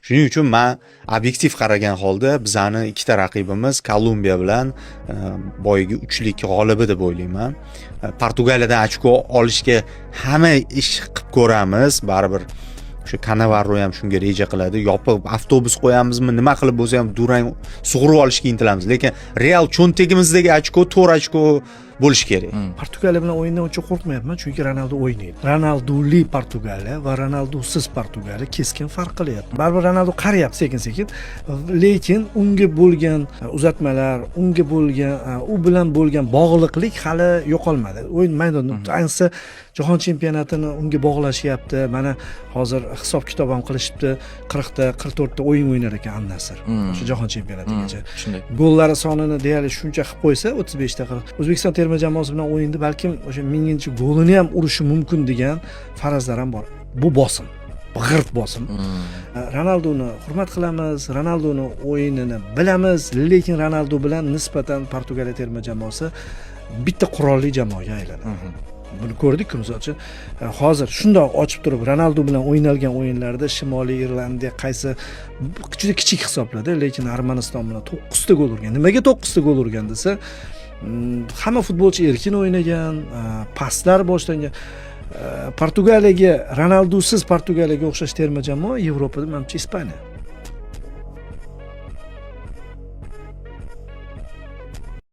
Shuning uchun men obyektiv qaragan holda bizani ikkita raqibimiz Kolumbiya bilan boyagi 3lik g'olibi deb o'ylayman. Portugaliyadan ochko olishga hamma ish qilib ko'ramiz, baribir o'sha Cannavaro ham shunga reja qiladi. Yopib avtobus qo'yamizmi, nima qilib bo'lsa ham durang sug'urib olishga intilamiz. Lekin Real cho'ntagimizdagi ochko 4 ochko bo'lishi kerak. Portugaliya bilan o'yindan uncha qo'rqmayapman, chunki Ronaldo o'ynaydi. Ronaldoli Portugaliya va Ronaldosiz Portugaliya keskin farq qilyapti. Baribir Ronaldo qariyapti sekin-sekin, lekin unga bo'lgan uzatmalar, unga bo'lgan u bilan bo'lgan bog'liqlik hali yo'qolmadi. O'yin maydonida ayniqsa Jahon chempionatini unga bog'lashyapti. Mana hozir hisob-kitob ham qilishibdi. 40 ta, 44 ta o'yin o'ynar ekan Al-Nassr. O'sha Jahon chempionatigacha. Gollar sonini deyarli shuncha qilib qo'ysa, 35 ta qilib. O'zbekiston terma jamoasi bilan o'yinda balkim o'sha 1000-chi golini ham urishi mumkin degan farazlar ham bor. Bu bosim. G'irt bosim. Ronaldoni hurmat qilamiz, Ronaldoni o'yinini bilamiz, lekin Ronaldo bilan nisbatan Portugaliya terma jamoasi bitta qurolli jamoaga aylanadi. Buni ko'rdik-ku, misol uchun hozir shundoq ochib turib Ronaldo bilan o'ynalgan o'yinlarda Shimoliy Irlandiya qaysi juda kichik hisobladi, lekin Armaniston bilan 9 ta gol urgan. Nimaga 9 ta gol urgan desa, hamma futbolchi erkin o'ynagan, paslar boshlangan. Portugaliyaga Ronaldosiz Portugaliyaga o'xshash terma jamoa Yevropada menimcha Ispaniya.